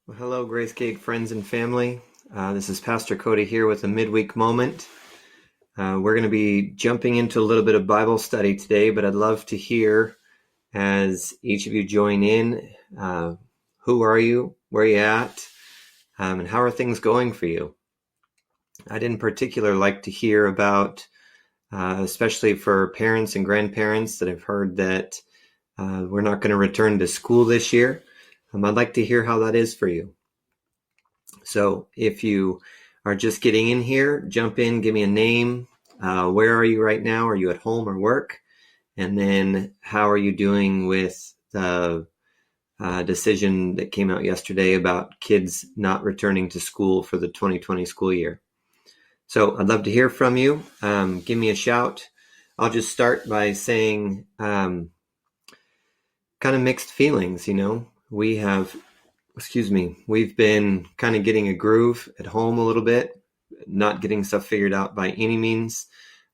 Well, hello, Grace Cake friends and family. This is Pastor Cody here with a Midweek Moment. We're going to be jumping into a little bit of Bible study today, but I'd love to hear as each of you join in. Who are you? Where are you at? And how are things going for you? I'd in particular like to hear about, especially for parents and grandparents that have heard that we're not going to return to school this year. I'd like to hear how that is for you. So if you are just getting in here, jump in, give me a name. Where are you right now? Are you at home or work? And then how are you doing with the decision that came out yesterday about kids not returning to school for the 2020 school year? So I'd love to hear from you. Give me a shout. I'll just start by saying kind of mixed feelings, we've been kind of getting a groove at home a little bit, not getting stuff figured out by any means.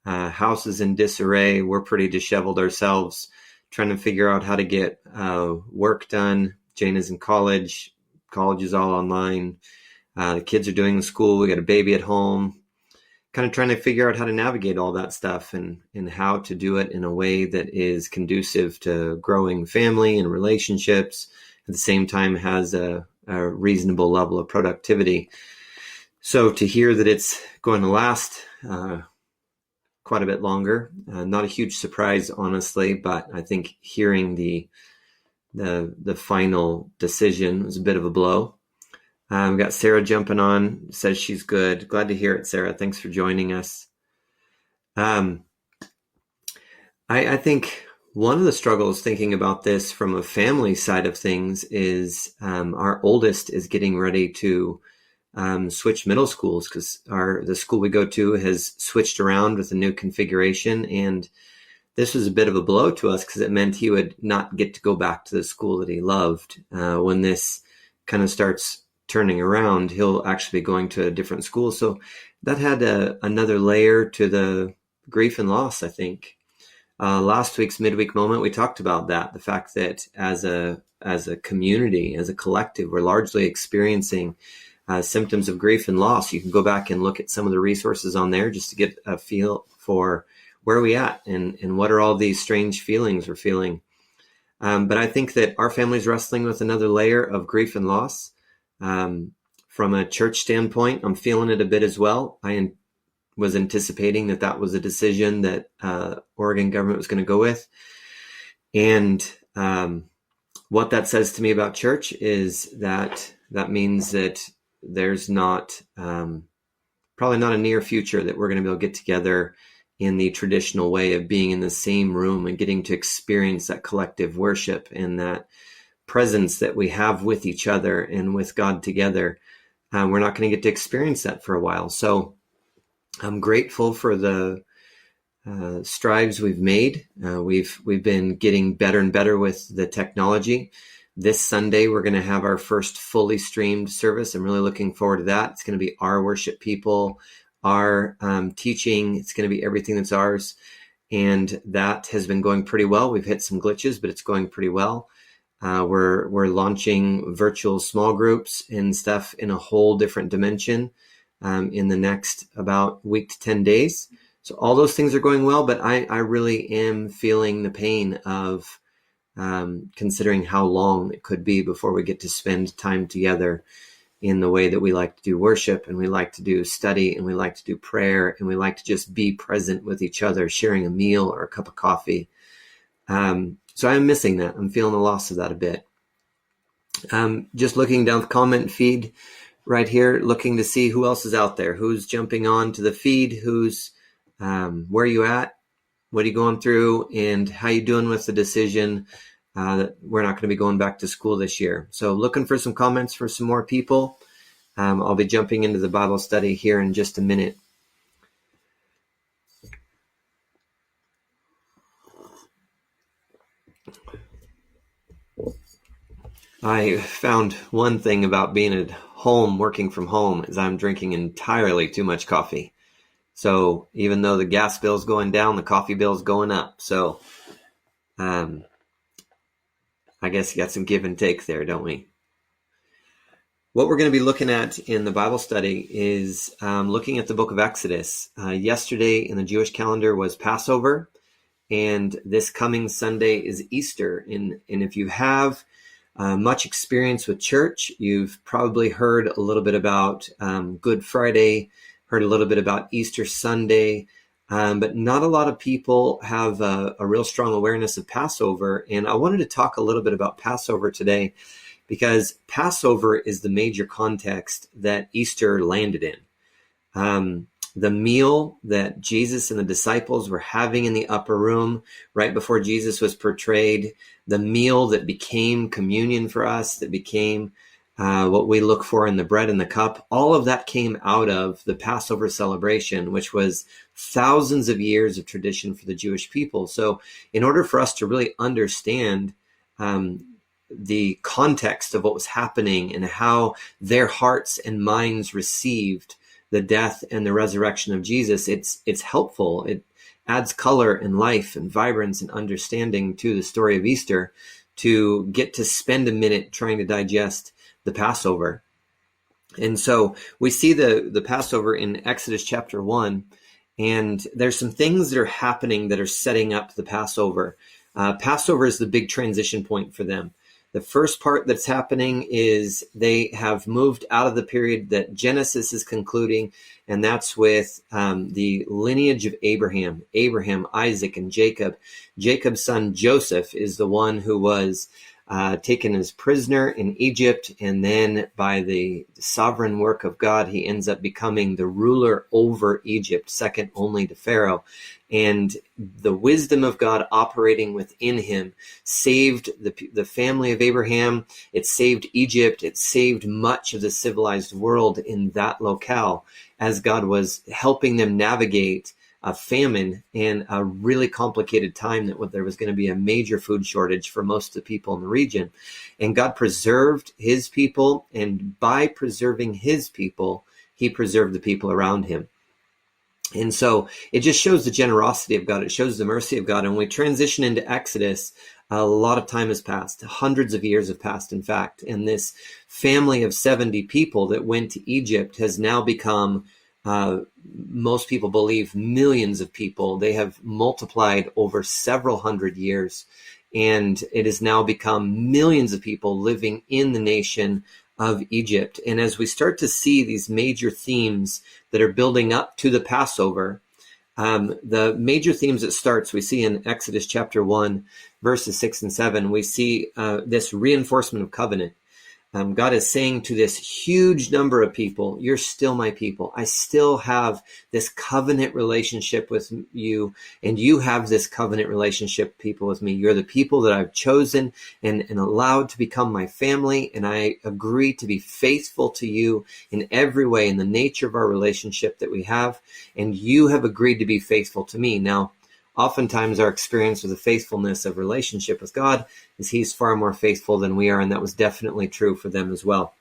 House is in disarray. We're pretty disheveled ourselves, trying to figure out how to get work done. Jane is in college. College is all online. The kids are doing school. We got a baby at home. Kind of trying to figure out how to navigate all that stuff and how to do it in a way that is conducive to growing family and relationships. At the same time has a reasonable level of productivity. So to hear that it's going to last quite a bit longer, not a huge surprise, honestly, but I think hearing the final decision was a bit of a blow. We've got Sarah jumping on, says she's good. Glad to hear it, Sarah. Thanks for joining us. I think one of the struggles thinking about this from a family side of things is our oldest is getting ready to switch middle schools because the school we go to has switched around with a new configuration. And this was a bit of a blow to us because it meant he would not get to go back to the school that he loved. When this kind of starts turning around, he'll actually be going to a different school. So that had another layer to the grief and loss, I think. Last week's Midweek Moment, we talked about that, the fact that as a community, as a collective, we're largely experiencing symptoms of grief and loss. You can go back and look at some of the resources on there just to get a feel for where are we at and what are all these strange feelings we're feeling. But I think that our family's wrestling with another layer of grief and loss. From a church standpoint, I'm feeling it a bit as well. I was anticipating that was a decision that Oregon government was going to go with. And what that says to me about church is that means that there's not, probably not a near future that we're going to be able to get together in the traditional way of being in the same room and getting to experience that collective worship and that presence that we have with each other and with God together. We're not going to get to experience that for a while. So I'm grateful for the strides we've made. We've been getting better and better with the technology. This Sunday, we're going to have our first fully streamed service. I'm really looking forward to that. It's going to be our worship people, our teaching. It's going to be everything that's ours. And that has been going pretty well. We've hit some glitches, but it's going pretty well. We're launching virtual small groups and stuff in a whole different dimension in the next about week to 10 days. So all those things are going well, but I really am feeling the pain of considering how long it could be before we get to spend time together in the way that we like to do worship and we like to do study and we like to do prayer and we like to just be present with each other, sharing a meal or a cup of coffee. So I'm missing that. I'm feeling the loss of that a bit. Just looking down the comment feed right here, looking to see who else is out there, who's jumping on to the feed, who's where are you at, what are you going through, and how you doing with the decision that we're not going to be going back to school this year. So looking for some comments for some more people. I'll be jumping into the Bible study here in just a minute. I found one thing about being at home, working from home, is I'm drinking entirely too much coffee. So even though the gas bill's going down, the coffee bill's going up. So I guess you got some give and take there, don't we? What we're going to be looking at in the Bible study is looking at the book of Exodus. Yesterday in the Jewish calendar was Passover, and this coming Sunday is Easter. And if you have much experience with church, you've probably heard a little bit about Good Friday, heard a little bit about Easter Sunday, but not a lot of people have a real strong awareness of Passover. And I wanted to talk a little bit about Passover today, because Passover is the major context that Easter landed in. The meal that Jesus and the disciples were having in the upper room right before Jesus was portrayed, the meal that became communion for us, that became what we look for in the bread and the cup, all of that came out of the Passover celebration, which was thousands of years of tradition for the Jewish people. So in order for us to really understand the context of what was happening and how their hearts and minds received the death and the resurrection of Jesus, it's helpful. It adds color and life and vibrance and understanding to the story of Easter to get to spend a minute trying to digest the Passover. And so we see the Passover in Exodus chapter 1, and there's some things that are happening that are setting up the Passover. Passover is the big transition point for them. The first part that's happening is they have moved out of the period that Genesis is concluding, and that's with the lineage of Abraham, Isaac, and Jacob. Jacob's son Joseph is the one who was taken as prisoner in Egypt, and then by the sovereign work of God, he ends up becoming the ruler over Egypt, second only to Pharaoh. And the wisdom of God operating within him saved the family of Abraham. It saved Egypt. It saved much of the civilized world in that locale, as God was helping them navigate a famine and a really complicated time that there was going to be a major food shortage for most of the people in the region. And God preserved his people, and by preserving his people, he preserved the people around him. And so it just shows the generosity of God. It shows the mercy of God. And when we transition into Exodus, a lot of time has passed. Hundreds of years have passed, in fact. And this family of 70 people that went to Egypt has now become, most people believe, millions of people. They have multiplied over several hundred years. And it has now become millions of people living in the nation of Egypt. And as we start to see these major themes that are building up to the Passover, the major themes that starts, we see in Exodus chapter 1, verses 6 and 7, we see this reinforcement of covenant. God is saying to this huge number of people, you're still my people. I still have this covenant relationship with you, and you have this covenant relationship, people, with me. You're the people that I've chosen and allowed to become my family, and I agree to be faithful to you in every way in the nature of our relationship that we have, and you have agreed to be faithful to me. Now, oftentimes our experience with the faithfulness of relationship with God is he's far more faithful than we are, and that was definitely true for them as well.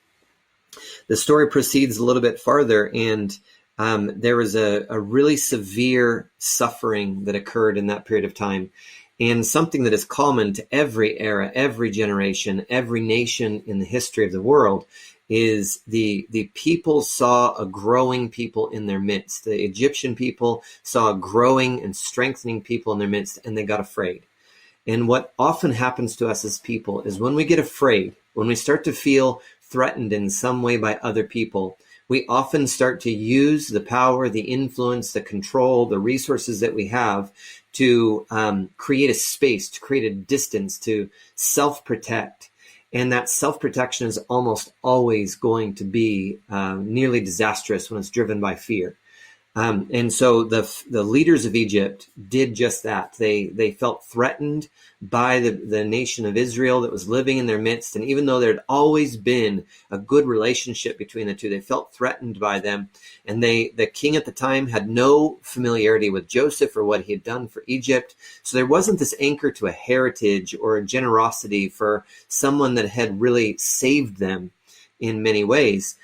The story proceeds a little bit farther, and there was a really severe suffering that occurred in that period of time, and something that is common to every era, every generation, every nation in the history of the world is the people saw a growing people in their midst. The Egyptian people saw a growing and strengthening people in their midst, and they got afraid. And what often happens to us as people is when we get afraid, when we start to feel threatened in some way by other people, we often start to use the power, the influence, the control, the resources that we have to create a space, to create a distance, to self-protect. And that self-protection is almost always going to be nearly disastrous when it's driven by fear. And so the leaders of Egypt did just that. They felt threatened by the nation of Israel that was living in their midst. And even though there had always been a good relationship between the two, they felt threatened by them. And the king at the time had no familiarity with Joseph or what he had done for Egypt. So there wasn't this anchor to a heritage or a generosity for someone that had really saved them in many ways.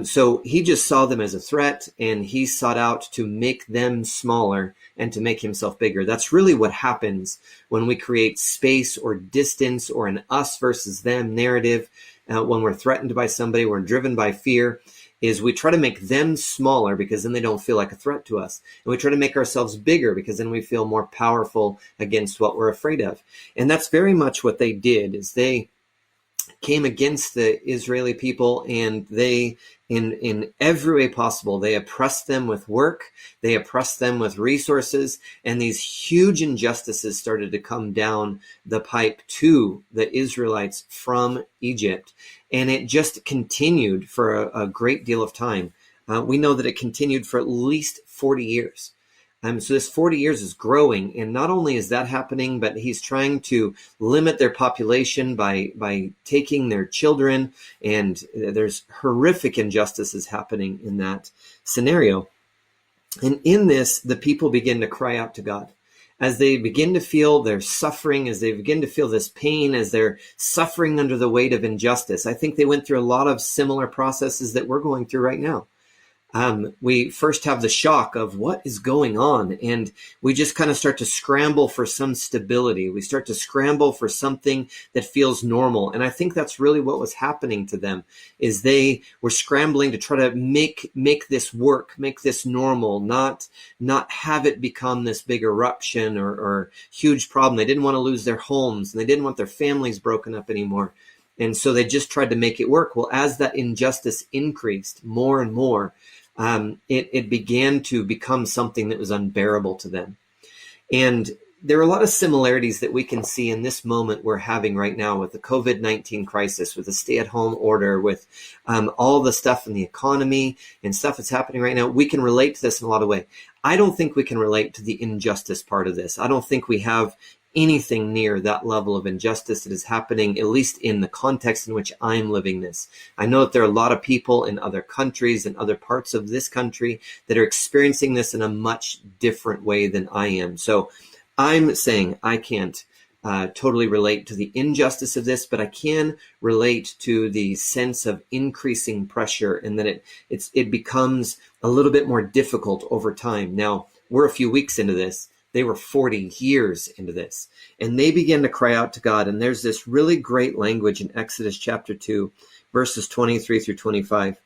So he just saw them as a threat, and he sought out to make them smaller and to make himself bigger. That's really what happens when we create space or distance or an us versus them narrative. when we're threatened by somebody, we're driven by fear, is we try to make them smaller because then they don't feel like a threat to us. And we try to make ourselves bigger because then we feel more powerful against what we're afraid of. And that's very much what they did, is they came against the Israeli people, and they, in every way possible, they oppressed them with work, they oppressed them with resources, and these huge injustices started to come down the pipe to the Israelites from Egypt. And it just continued for a great deal of time. We know that it continued for at least 40 years. So this 40 years is growing, and not only is that happening, but he's trying to limit their population by taking their children, and there's horrific injustices happening in that scenario. And in this, the people begin to cry out to God. As they begin to feel their suffering, as they begin to feel this pain, as they're suffering under the weight of injustice. I think they went through a lot of similar processes that we're going through right now. We first have the shock of what is going on, and we just kind of start to scramble for some stability. We start to scramble for something that feels normal. And I think that's really what was happening to them, is they were scrambling to try to make this work, make this normal, not have it become this big eruption or huge problem. They didn't want to lose their homes, and they didn't want their families broken up anymore. And so they just tried to make it work. Well, as that injustice increased more and more, it began to become something that was unbearable to them. And there are a lot of similarities that we can see in this moment we're having right now with the COVID-19 crisis, with the stay-at-home order, with all the stuff in the economy and stuff that's happening right now. We can relate to this in a lot of ways. I don't think we can relate to the injustice part of this. I don't think we have anything near that level of injustice that is happening, at least in the context in which I'm living this. I know that there are a lot of people in other countries and other parts of this country that are experiencing this in a much different way than I am. So I'm saying I can't totally relate to the injustice of this, but I can relate to the sense of increasing pressure, and that it becomes a little bit more difficult over time. Now, we're a few weeks into this. They were 40 years into this, and they began to cry out to God. And there's this really great language in Exodus chapter 2, verses 23 through 25.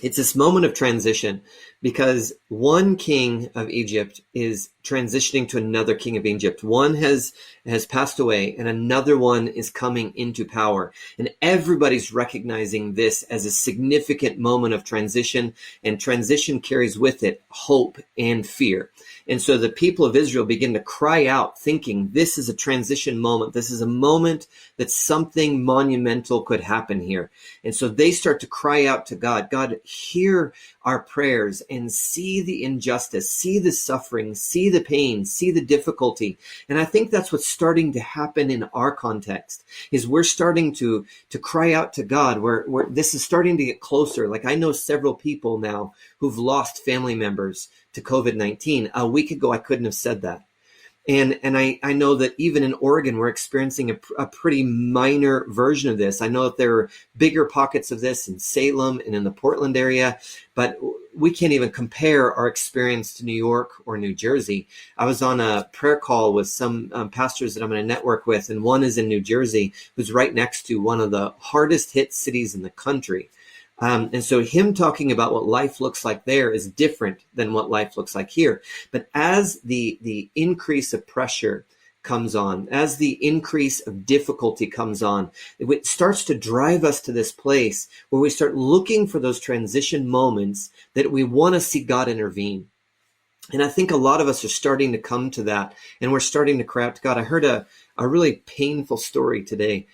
It's this moment of transition, because one king of Egypt is transitioning to another king of Egypt. One has passed away, and another one is coming into power. And everybody's recognizing this as a significant moment of transition, and transition carries with it hope and fear. And so the people of Israel begin to cry out, thinking this is a transition moment. This is a moment that something monumental could happen here. And so they start to cry out to God. God, hear our prayers and see the injustice, see the suffering, see the pain, see the difficulty. And I think that's what's starting to happen in our context, is we're starting to cry out to God, where this is starting to get closer. Like, I know several people now who've lost family members to COVID-19. A week ago, I couldn't have said that. And I know that even in Oregon, we're experiencing a pretty minor version of this. I know that there are bigger pockets of this in Salem and in the Portland area, but we can't even compare our experience to New York or New Jersey. I was on a prayer call with some pastors that I'm going to network with, and one is in New Jersey, who's right next to one of the hardest hit cities in the country. And so him talking about what life looks like there is different than what life looks like here. But as the increase of pressure comes on, as the increase of difficulty comes on, it starts to drive us to this place where we start looking for those transition moments that we want to see God intervene. And I think a lot of us are starting to come to that, and we're starting to cry out to God. I heard a really painful story today.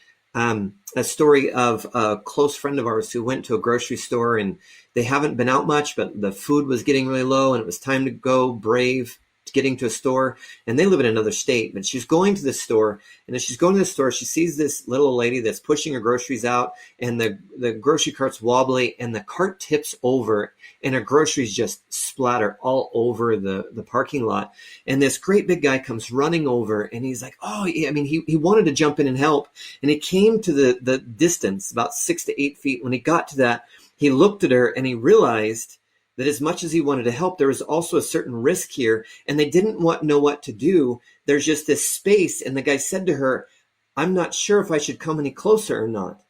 A story of a close friend of ours who went to a grocery store, and they haven't been out much, but the food was getting really low, and it was time to go brave getting to a store. And they live in another state, but she's going to the store, and as she's going to the store, she sees this little lady that's pushing her groceries out, and the grocery cart's wobbly, and the cart tips over, and her groceries just splatter all over the parking lot. And this great big guy comes running over, and he's like, oh, yeah. I mean, he wanted to jump in and help. And he came to the distance, about 6 to 8 feet. When he got to that, he looked at her, and he realized that as much as he wanted to help, there was also a certain risk here, and they didn't know what to do. There's just this space, and the guy said to her, I'm not sure if I should come any closer or not.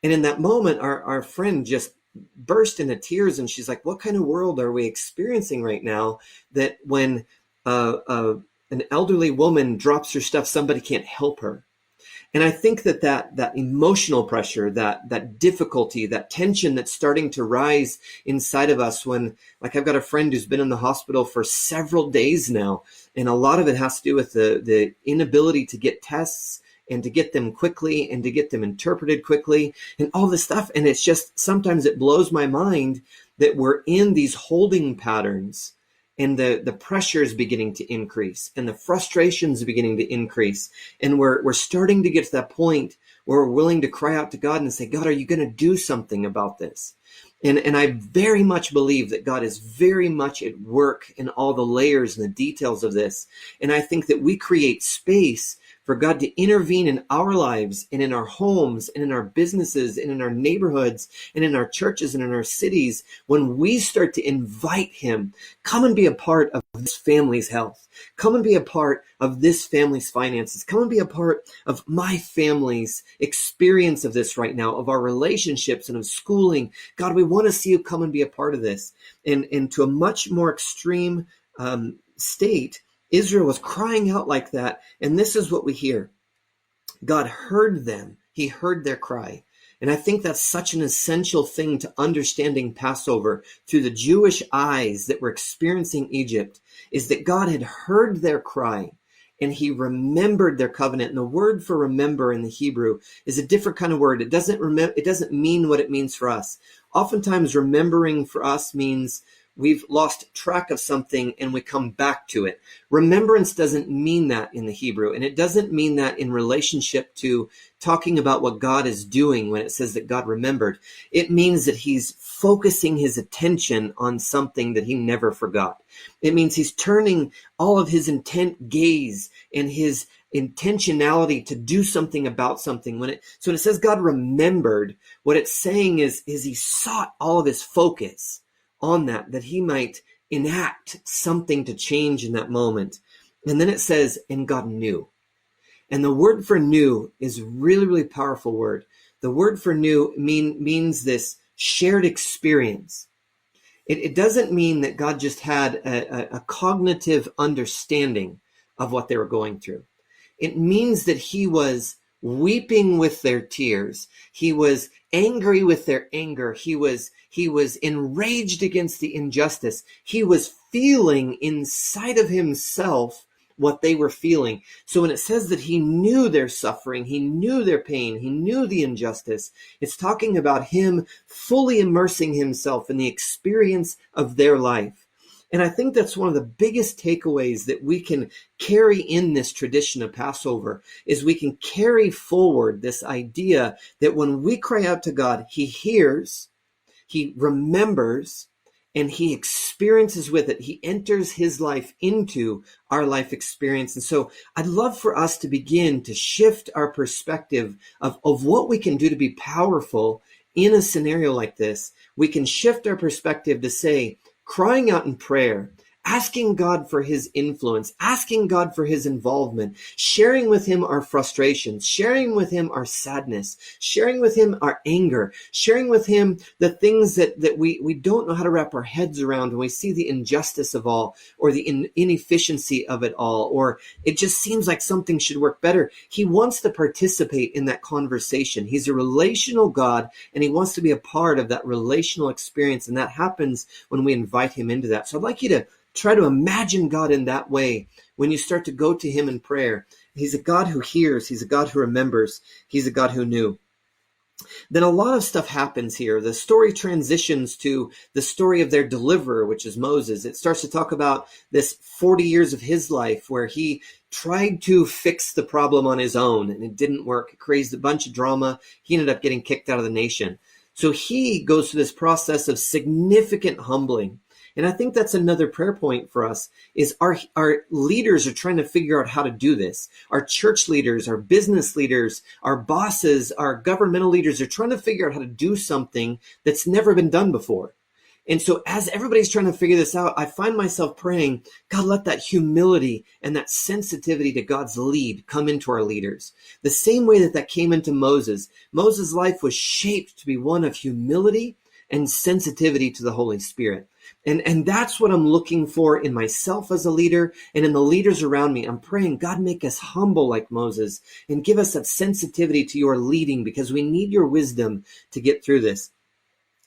And in that moment, our friend just burst into tears, and she's like, what kind of world are we experiencing right now that when an elderly woman drops her stuff, somebody can't help her? And I think that emotional pressure, that difficulty, that tension that's starting to rise inside of us when, like, I've got a friend who's been in the hospital for several days now, and a lot of it has to do with the inability to get tests and to get them quickly and to get them interpreted quickly and all this stuff. And it's just, sometimes it blows my mind that we're in these holding patterns, and the pressure is beginning to increase, and the frustration is beginning to increase. And we're starting to get to that point where we're willing to cry out to God and say, God, are you going to do something about this? And I very much believe that God is very much at work in all the layers and the details of this. And I think that we create space for God to intervene in our lives and in our homes and in our businesses and in our neighborhoods and in our churches and in our cities when we start to invite him. Come and be a part of this family's health. Come and be a part of this family's finances. Come and be a part of my family's experience of this right now, of our relationships and of schooling. God, we want to see you come and be a part of this. And to a much more extreme state, Israel was crying out like that. And this is what we hear. God heard them. He heard their cry. And I think that's such an essential thing to understanding Passover through the Jewish eyes that were experiencing Egypt, is that God had heard their cry and he remembered their covenant. And the word for remember in the Hebrew is a different kind of word. It doesn't mean what it means for us. Oftentimes remembering for us means we've lost track of something and we come back to it. Remembrance doesn't mean that in the Hebrew, and it doesn't mean that in relationship to talking about what God is doing when it says that God remembered. It means that he's focusing his attention on something that he never forgot. It means he's turning all of his intent gaze and his intentionality to do something about something. So when it says God remembered, what it's saying is he sought all of his focus on that he might enact something to change in that moment. And then it says, and God knew. And the word for knew is a really, really powerful word. The word for knew means this shared experience. It doesn't mean that God just had a cognitive understanding of what they were going through. It means that he was weeping with their tears. He was angry with their anger. He was enraged against the injustice. He was feeling inside of himself what they were feeling. So when it says that he knew their suffering, he knew their pain, he knew the injustice, it's talking about him fully immersing himself in the experience of their life. And I think that's one of the biggest takeaways that we can carry in this tradition of Passover, is we can carry forward this idea that when we cry out to God, he hears, he remembers, and he experiences with it. He enters his life into our life experience. And so I'd love for us to begin to shift our perspective of what we can do to be powerful in a scenario like this. We can shift our perspective to say, crying out in prayer, asking God for his influence, asking God for his involvement, sharing with him our frustrations, sharing with him our sadness, sharing with him our anger, sharing with him the things that we don't know how to wrap our heads around when we see the injustice of all, or the inefficiency of it all, or it just seems like something should work better. He wants to participate in that conversation. He's a relational God, and he wants to be a part of that relational experience, and that happens when we invite him into that. So I'd like you to try to imagine God in that way when you start to go to him in prayer. He's a God who hears. He's a God who remembers. He's a God who knew. Then a lot of stuff happens here. The story transitions to the story of their deliverer, which is Moses. It starts to talk about this 40 years of his life where he tried to fix the problem on his own and it didn't work. It created a bunch of drama. He ended up getting kicked out of the nation. So he goes through this process of significant humbling. And I think that's another prayer point for us, is our leaders are trying to figure out how to do this. Our church leaders, our business leaders, our bosses, our governmental leaders are trying to figure out how to do something that's never been done before. And so as everybody's trying to figure this out, I find myself praying, God, let that humility and that sensitivity to God's lead come into our leaders. The same way that came into Moses. Moses' life was shaped to be one of humility and sensitivity to the Holy Spirit. And that's what I'm looking for in myself as a leader and in the leaders around me. I'm praying, God, make us humble like Moses and give us that sensitivity to your leading, because we need your wisdom to get through this.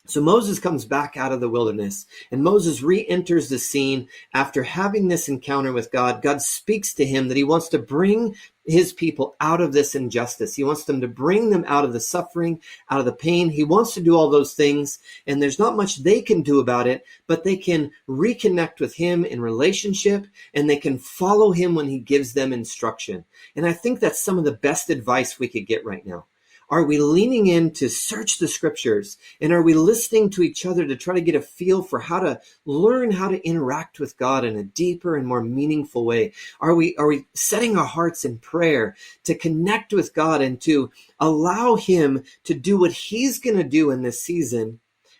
So Moses comes back out of the wilderness, and Moses re-enters the scene after having this encounter with God. God speaks to him that he wants to bring his people out of this injustice. He wants them to bring them out of the suffering, out of the pain. He wants to do all those things, and there's not much they can do about it, but they can reconnect with him in relationship, and they can follow him when he gives them instruction. And I think that's some of the best advice we could get right now. Are we leaning in to search the scriptures? And are we listening to each other to try to get a feel for how to learn how to interact with God in a deeper and more meaningful way? Are we setting our hearts in prayer to connect with God and to allow him to do what he's going to do in this season?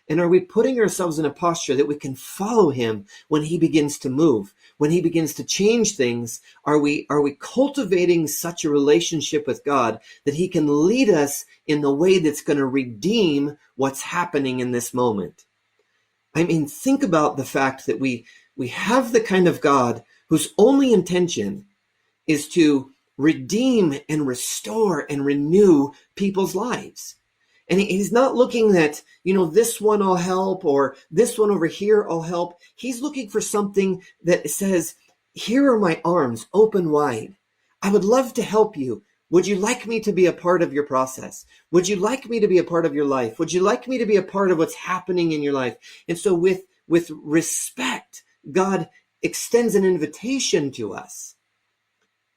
And are we putting ourselves in a posture that we can follow him when he begins to move, when he begins to change things? Are we cultivating such a relationship with God that he can lead us in the way that's going to redeem what's happening in this moment? I mean, think about the fact that we have the kind of God whose only intention is to redeem and restore and renew people's lives. And he's not looking at, this one will help or this one over here will help. He's looking for something that says, here are my arms open wide. I would love to help you. Would you like me to be a part of your process? Would you like me to be a part of your life? Would you like me to be a part of what's happening in your life? And so with respect, God extends an invitation to us.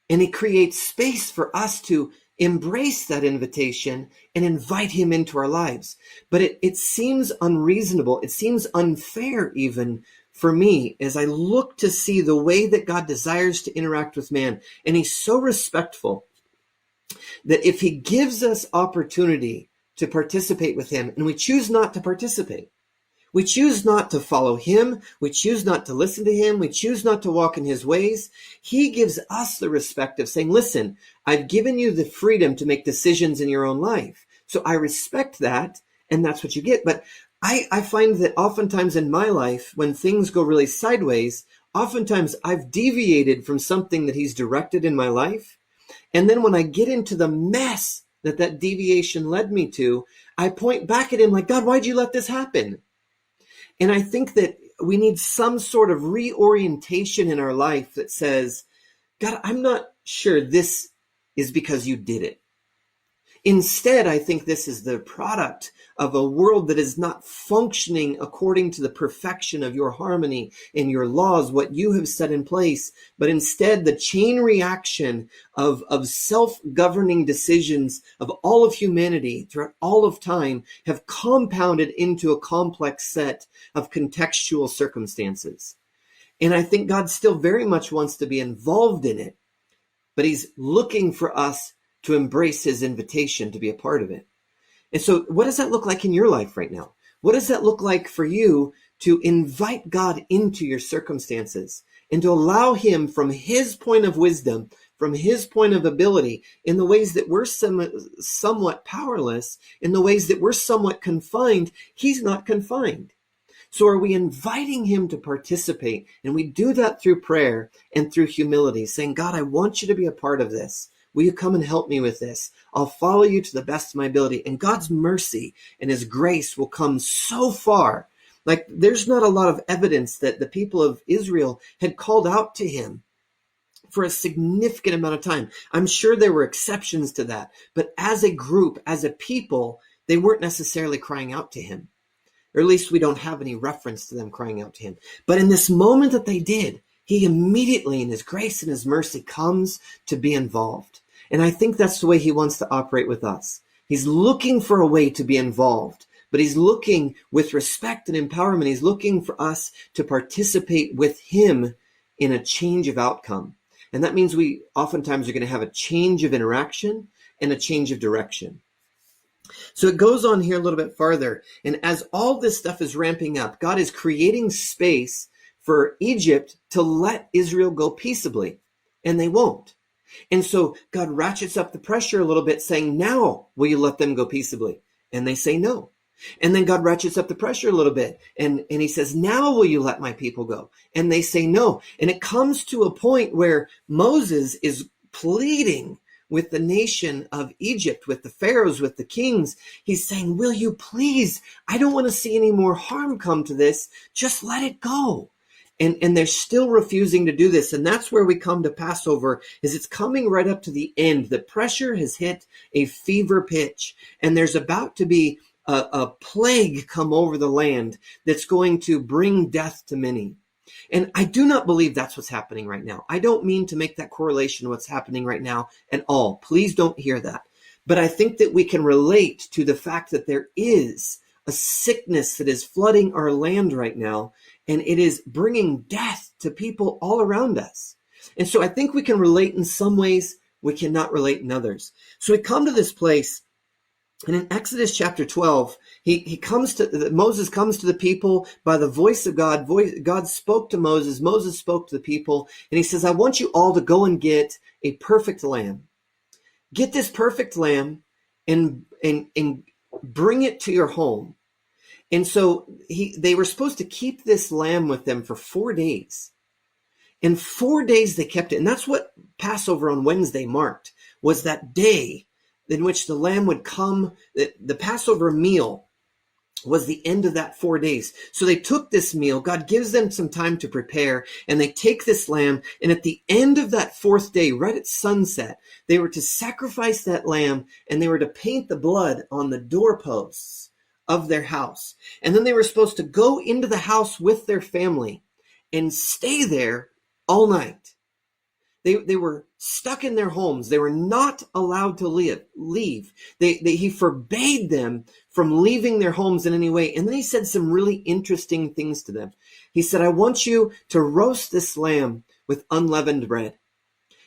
And he creates space for us to embrace that invitation and invite him into our lives. But it seems unreasonable. It seems unfair even for me as I look to see the way that God desires to interact with man. And he's so respectful that if he gives us opportunity to participate with him and we choose not to participate, we choose not to follow him. We choose not to listen to him. We choose not to walk in his ways. He gives us the respect of saying, listen, I've given you the freedom to make decisions in your own life. So I respect that, and that's what you get. But I find that oftentimes in my life, when things go really sideways, oftentimes I've deviated from something that he's directed in my life. And then when I get into the mess that deviation led me to, I point back at him like, God, why'd you let this happen? And I think that we need some sort of reorientation in our life that says, God, I'm not sure this is because you did it. Instead, I think this is the product of a world that is not functioning according to the perfection of your harmony and your laws, what you have set in place, but instead the chain reaction of self-governing decisions of all of humanity throughout all of time have compounded into a complex set of contextual circumstances. And I think God still very much wants to be involved in it, but he's looking for us to embrace his invitation to be a part of it. And so what does that look like in your life right now? What does that look like for you to invite God into your circumstances and to allow him from his point of wisdom, from his point of ability, in the ways that we're somewhat powerless, in the ways that we're somewhat confined, he's not confined. So are we inviting him to participate? And we do that through prayer and through humility, saying, God, I want you to be a part of this. Will you come and help me with this? I'll follow you to the best of my ability. And God's mercy and his grace will come so far. Like there's not a lot of evidence that the people of Israel had called out to him for a significant amount of time. I'm sure there were exceptions to that. But as a group, as a people, they weren't necessarily crying out to him. Or at least we don't have any reference to them crying out to him. But in this moment that they did, he immediately in his grace and his mercy comes to be involved. And I think that's the way he wants to operate with us. He's looking for a way to be involved, but he's looking with respect and empowerment. He's looking for us to participate with him in a change of outcome. And that means we oftentimes are going to have a change of interaction and a change of direction. So it goes on here a little bit farther. And as all this stuff is ramping up, God is creating space for Egypt to let Israel go peaceably. And they won't. And so God ratchets up the pressure a little bit, saying, now will you let them go peaceably? And they say no. And then God ratchets up the pressure a little bit. And he says, now will you let my people go? And they say no. And it comes to a point where Moses is pleading with the nation of Egypt, with the pharaohs, with the kings. He's saying, will you please? I don't want to see any more harm come to this. Just let it go. And they're still refusing to do this. And that's where we come to Passover, is it's coming right up to the end. The pressure has hit a fever pitch, and there's about to be a plague come over the land that's going to bring death to many. And I do not believe that's what's happening right now. I don't mean to make that correlation to what's happening right now at all. Please don't hear that. But I think that we can relate to the fact that there is a sickness that is flooding our land right now, and it is bringing death to people all around us. And so I think we can relate in some ways, we cannot relate in others. So we come to this place, and in Exodus chapter 12, Moses comes to the people by the voice of God. God spoke to Moses. Moses spoke to the people, and he says, I want you all to go and get a perfect lamb. Get this perfect lamb and bring it to your home. And so they were supposed to keep this lamb with them for 4 days. And 4 days they kept it. And that's what Passover on Wednesday marked, was that day in which the lamb would come. The Passover meal was the end of that 4 days. So they took this meal. God gives them some time to prepare, and they take this lamb. And at the end of that fourth day, right at sunset, they were to sacrifice that lamb, and they were to paint the blood on the doorposts of their house. And then they were supposed to go into the house with their family and stay there all night. They were stuck in their homes. They were not allowed to leave. He forbade them from leaving their homes in any way. And then he said some really interesting things to them. He said, I want you to roast this lamb with unleavened bread.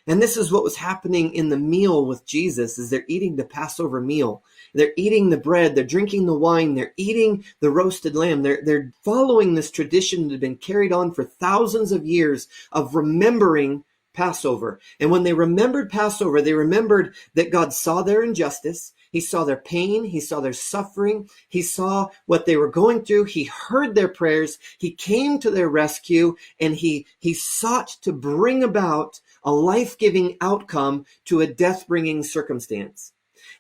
And this is what was happening in the meal with Jesus, is they're eating the Passover meal. They're eating the bread, they're drinking the wine, they're eating the roasted lamb. They're following this tradition that had been carried on for thousands of years of remembering Passover. And when they remembered Passover, they remembered that God saw their injustice. He saw their pain. He saw their suffering. He saw what they were going through. He heard their prayers. He came to their rescue, and he sought to bring about a life-giving outcome to a death-bringing circumstance.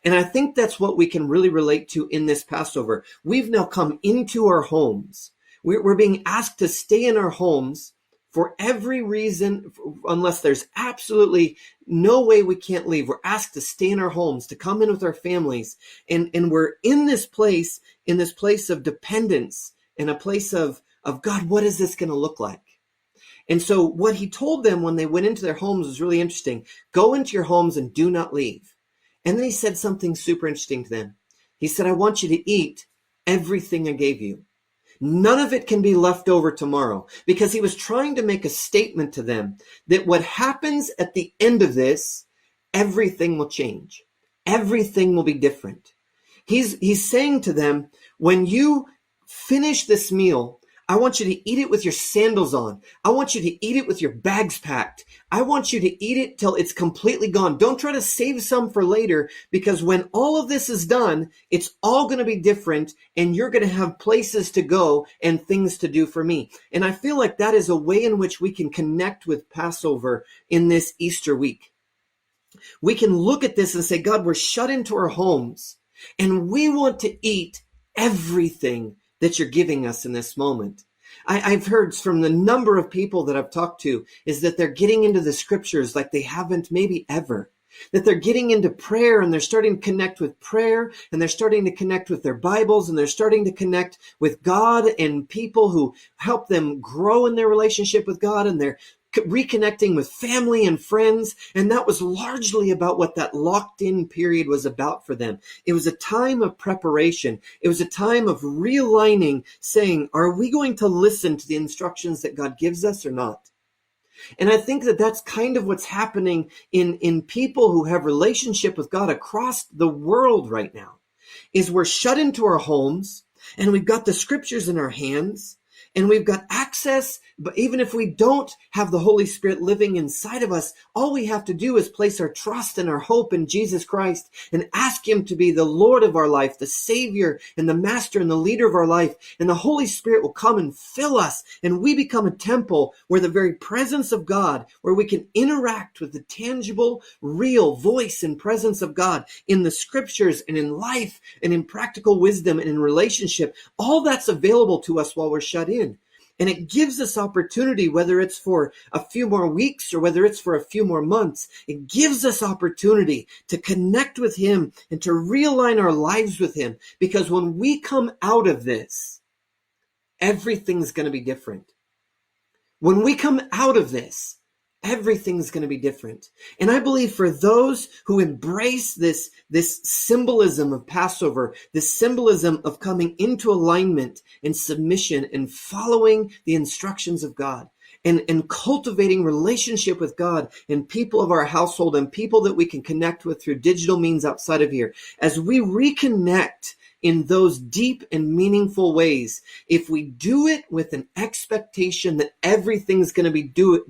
And I think that's what we can really relate to in this Passover. We've now come into our homes. We're being asked to stay in our homes for every reason, unless there's absolutely no way we can't leave. We're asked to stay in our homes, to come in with our families. And we're in this place of dependence, and a place of God, what is this going to look like? And so what he told them when they went into their homes was really interesting. Go into your homes and do not leave. And then he said something super interesting to them. He said, I want you to eat everything I gave you. None of it can be left over tomorrow, because he was trying to make a statement to them that what happens at the end of this, everything will change. Everything will be different. He's saying to them, when you finish this meal, I want you to eat it with your sandals on. I want you to eat it with your bags packed. I want you to eat it till it's completely gone. Don't try to save some for later, because when all of this is done, it's all going to be different, and you're going to have places to go and things to do for me. And I feel like that is a way in which we can connect with Passover in this Easter week. We can look at this and say, God, we're shut into our homes, and we want to eat everything that you're giving us in this moment. I've heard from the number of people that I've talked to is that they're getting into the scriptures like they haven't maybe ever. That they're getting into prayer, and they're starting to connect with prayer, and they're starting to connect with their Bibles, and they're starting to connect with God and people who help them grow in their relationship with God, and they're reconnecting with family and friends. And that was largely about what that locked in period was about for them. It was a time of preparation. It was a time of realigning, saying, are we going to listen to the instructions that God gives us or not? And I think that that's kind of what's happening in people who have relationship with God across the world right now. is we're shut into our homes and we've got the scriptures in our hands and we've got access. But even if we don't have the Holy Spirit living inside of us, all we have to do is place our trust and our hope in Jesus Christ and ask him to be the Lord of our life, the Savior and the Master and the leader of our life. And the Holy Spirit will come and fill us, and we become a temple where the very presence of God, where we can interact with the tangible, real voice and presence of God in the scriptures and in life and in practical wisdom and in relationship. All that's available to us while we're shut in. And it gives us opportunity, whether it's for a few more weeks or whether it's for a few more months. It gives us opportunity to connect with him and to realign our lives with him. Because when we come out of this, everything's going to be different. When we come out of this, everything's going to be different. And I believe for those who embrace this symbolism of Passover, this symbolism of coming into alignment and submission and following the instructions of God and cultivating relationship with God and people of our household and people that we can connect with through digital means outside of here, as we reconnect in those deep and meaningful ways, if we do it with an expectation that everything's going to be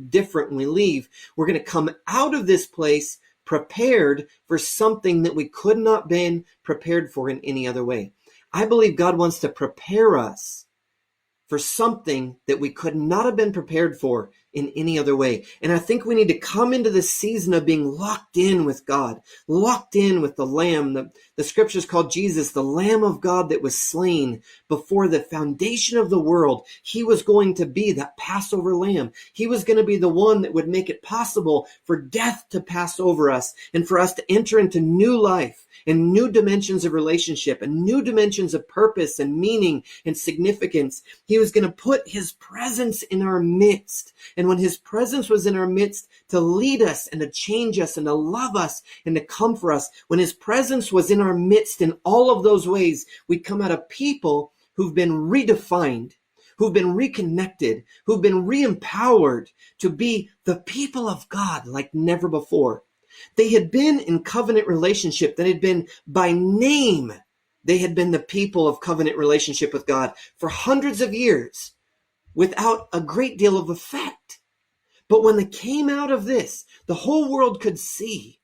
different when we leave, we're going to come out of this place prepared for something that we could not been prepared for in any other way. I believe God wants to prepare us for something that we could not have been prepared for in any other way. And I think we need to come into this season of being locked in with God, locked in with the Lamb. The scriptures called Jesus the Lamb of God that was slain before the foundation of the world. He was going to be that Passover lamb. He was going to be the one that would make it possible for death to pass over us and for us to enter into new life and new dimensions of relationship and new dimensions of purpose and meaning and significance. He was going to put his presence in our midst. And when his presence was in our midst to lead us and to change us and to love us and to comfort us, when his presence was in our midst in all of those ways, we come out of people who've been redefined, who've been reconnected, who've been re-empowered to be the people of God like never before. They had been in covenant relationship. That had been by name. They had been the people of covenant relationship with God for hundreds of years without a great deal of effect. But when they came out of this, the whole world could see.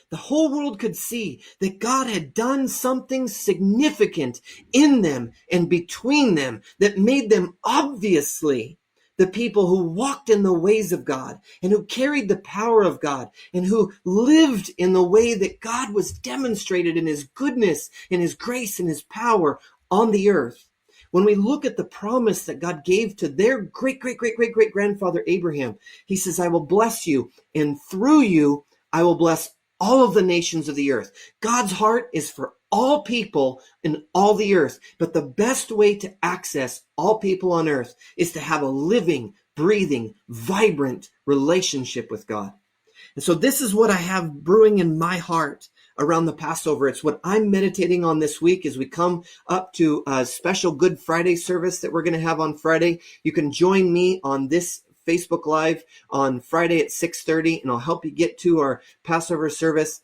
The whole world could see that God had done something significant in them and between them that made them obviously the people who walked in the ways of God and who carried the power of God and who lived in the way that God was demonstrated in his goodness, in his grace, and his power on the earth. When we look at the promise that God gave to their great-great-great-great-great-grandfather Abraham, he says, I will bless you, and through you, I will bless all of the nations of the earth. God's heart is for all people in all the earth. But the best way to access all people on earth is to have a living, breathing, vibrant relationship with God. And so this is what I have brewing in my heart around the Passover. It's what I'm meditating on this week as we come up to a special Good Friday service that we're going to have on Friday. You can join me on this Facebook Live on Friday at 6:30, and I'll help you get to our Passover service.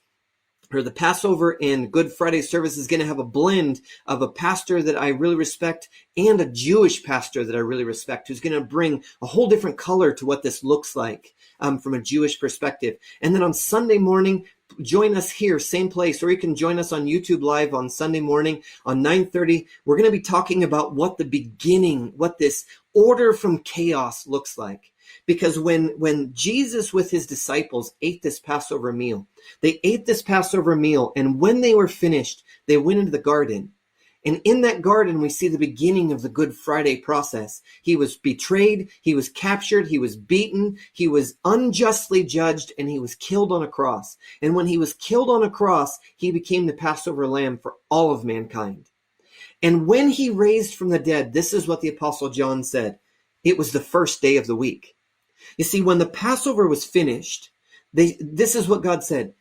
Or the Passover and Good Friday service is going to have a blend of a pastor that I really respect and a Jewish pastor that I really respect, who's going to bring a whole different color to what this looks like from a Jewish perspective. And then on Sunday morning, join us here, same place, or you can join us on YouTube Live on Sunday morning on 9:30. We're going to be talking about what the beginning, what this order from chaos looks like. Because when Jesus with his disciples ate this Passover meal, they ate this Passover meal, and when they were finished, they went into the garden. And in that garden, we see the beginning of the Good Friday process. He was betrayed, he was captured, he was beaten, he was unjustly judged, and he was killed on a cross. And when he was killed on a cross, he became the Passover lamb for all of mankind. And when he raised from the dead, this is what the Apostle John said. It was the first day of the week. You see, when the Passover was finished, this is what God said.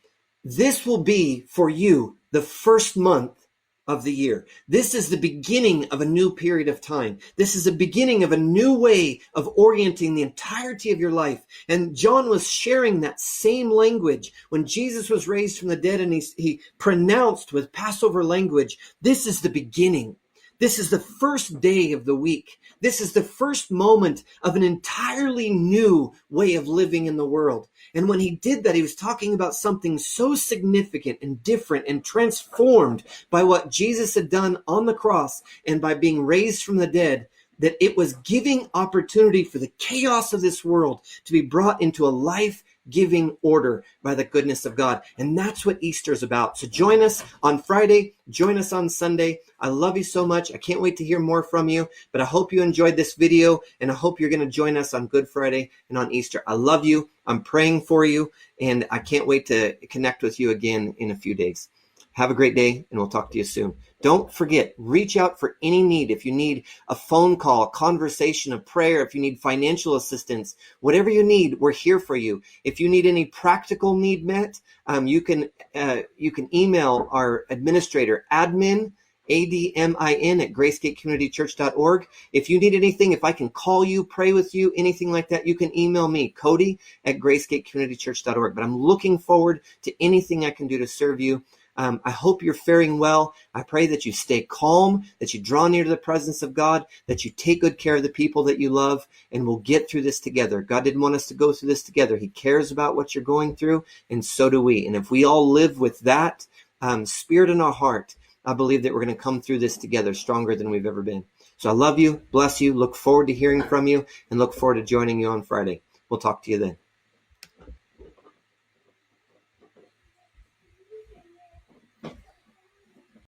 This will be for you the first month of the year. This is the beginning of a new period of time. This is the beginning of a new way of orienting the entirety of your life. And John was sharing that same language when Jesus was raised from the dead, and he pronounced with Passover language, this is the beginning. This is the first day of the week. This is the first moment of an entirely new way of living in the world. And when he did that, he was talking about something so significant and different and transformed by what Jesus had done on the cross and by being raised from the dead, that it was giving opportunity for the chaos of this world to be brought into a life-giving order by the goodness of God. And that's what Easter is about. So join us on Friday. Join us on Sunday. I love you so much. I can't wait to hear more from you, but I hope you enjoyed this video, and I hope you're going to join us on Good Friday and on Easter. I love you. I'm praying for you, and I can't wait to connect with you again in a few days. Have a great day, and we'll talk to you soon. Don't forget, reach out for any need. If you need a phone call, a conversation, a prayer, if you need financial assistance, whatever you need, we're here for you. If you need any practical need met, you can email our administrator, admin, ADMIN at gracegatecommunitychurch.org. If you need anything, if I can call you, pray with you, anything like that, you can email me, Cody at gracegatecommunitychurch.org. But I'm looking forward to anything I can do to serve you. I hope you're faring well. I pray that you stay calm, that you draw near to the presence of God, that you take good care of the people that you love, and we'll get through this together. God didn't want us to go through this together. He cares about what you're going through, and so do we. And if we all live with that spirit in our heart, I believe that we're going to come through this together stronger than we've ever been. So I love you, bless you, look forward to hearing from you, and look forward to joining you on Friday. We'll talk to you then.